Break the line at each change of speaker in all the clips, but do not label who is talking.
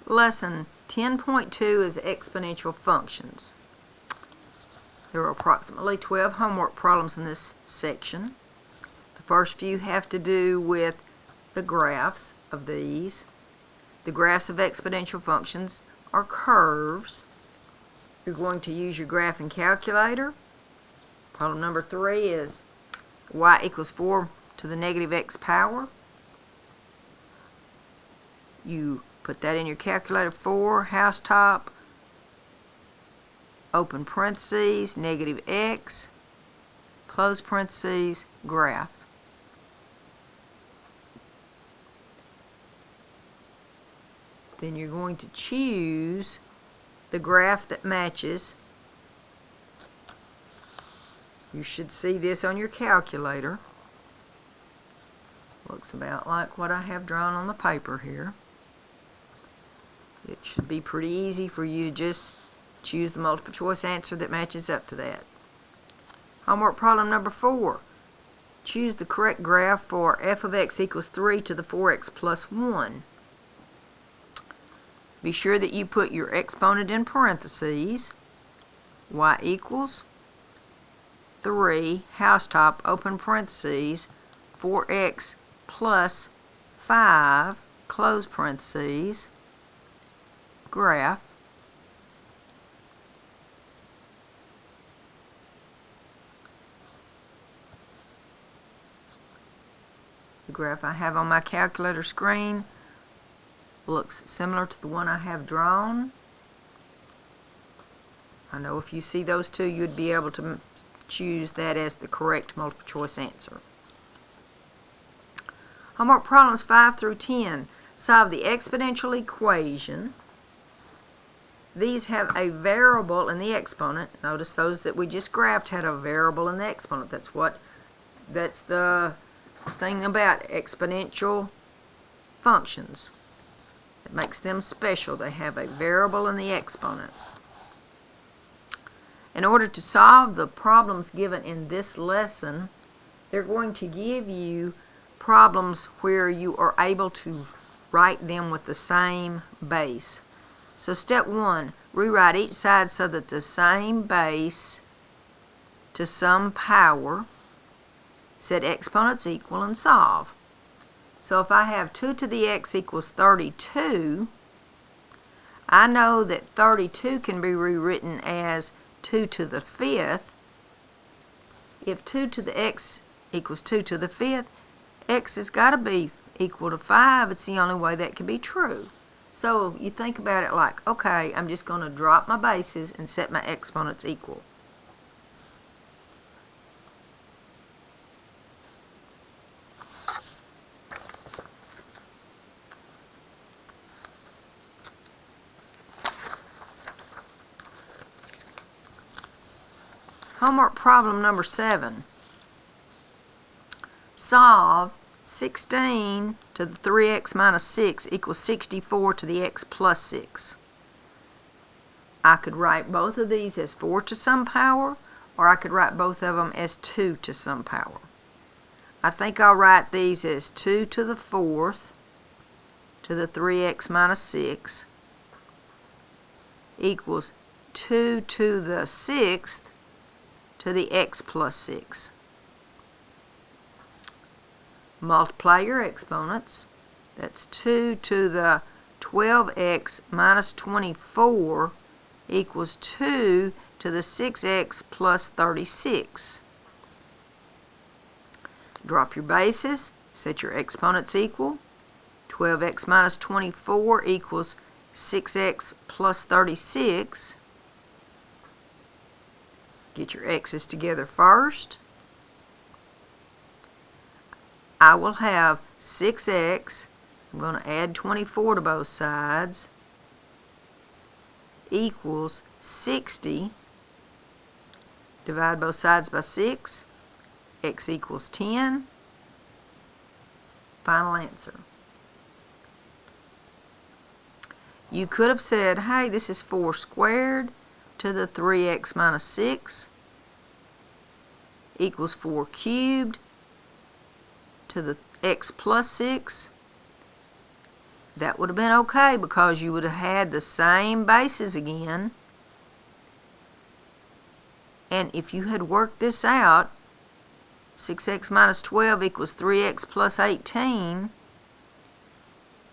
Lesson 10.2 is exponential functions. There are approximately 12 homework problems in this section. The first few have to do with the graphs of these. The graphs of exponential functions are curves. You're going to use your graphing calculator. Problem number 3 is y equals 4 to the negative x power. You put that in your calculator. 4, housetop, open parentheses, negative x, close parentheses, graph. Then you're going to choose the graph that matches. You should see this on your calculator. Looks about like what I have drawn on the paper here. It should be pretty easy for you to just choose the multiple choice answer that matches up to that. Homework problem number 4. Choose the correct graph for f of x equals 3 to the 4x plus 1. Be sure that you put your exponent in parentheses. Y equals 3, housetop, open parentheses, 4x plus 5, close parentheses, graph. The graph I have on my calculator screen looks similar to the one I have drawn. I know if you see those two, you'd be able to choose that as the correct multiple choice answer. Homework problems 5 through 10. Solve the exponential equation. These have a variable in the exponent. Notice those that we just graphed had a variable in the exponent. That's the thing about exponential functions. It makes them special. They have a variable in the exponent. In order to solve the problems given in this lesson, they're going to give you problems where you are able to write them with the same base. So step 1, rewrite each side so that the same base to some power. Set exponents equal and solve. So if I have 2 to the x equals 32, I know that 32 can be rewritten as 2 to the 5th. If 2 to the x equals 2 to the 5th, x has got to be equal to 5. It's the only way that can be true. So you think about it like, okay, I'm just going to drop my bases and set my exponents equal. Homework problem number 7. Solve 16 to the 3x minus 6 equals 64 to the x plus 6. I could write both of these as 4 to some power, or I could write both of them as 2 to some power. I think I'll write these as 2 to the 4th to the 3x minus 6 equals 2 to the 6th to the x plus 6. Multiply your exponents. That's 2 to the 12x minus 24 equals 2 to the 6x plus 36. Drop your bases. Set your exponents equal. 12x minus 24 equals 6x plus 36. Get your x's together first. I will have 6x, I'm going to add 24 to both sides, equals 60. Divide both sides by 6, x equals 10. Final answer. You could have said, hey, this is 4 squared to the 3x minus 6 equals 4 cubed to the x plus 6 that would have been okay because you would have had the same bases again. And if you had worked this out, 6x minus 12 equals 3x plus 18,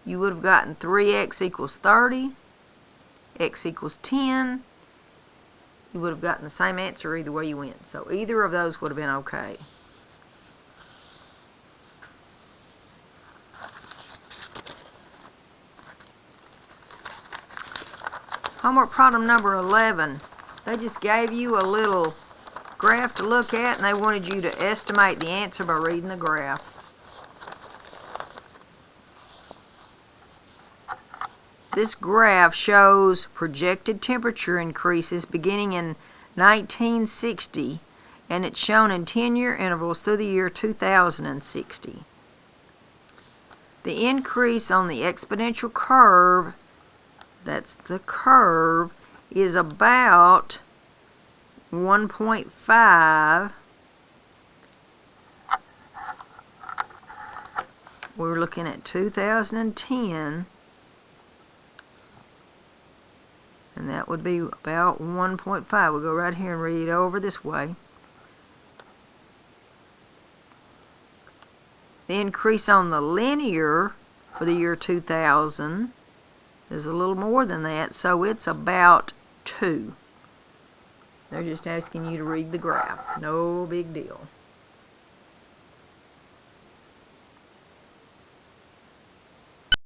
you would have gotten 3x equals 30, x equals 10. You would have gotten the same answer either way you went. So either of those would have been okay. Homework problem number 11. They just gave you a little graph to look at, and they wanted you to estimate the answer by reading the graph. This graph shows projected temperature increases beginning in 1960, and it's shown in 10-year intervals through the year 2060. The increase on the exponential curve, that's the curve, is about 1.5. We're looking at 2010. And that would be about 1.5. We'll go right here and read it over this way. The increase on the linear for the year 2000 is a little more than that, so it's about 2. They're just asking you to read the graph. No big deal.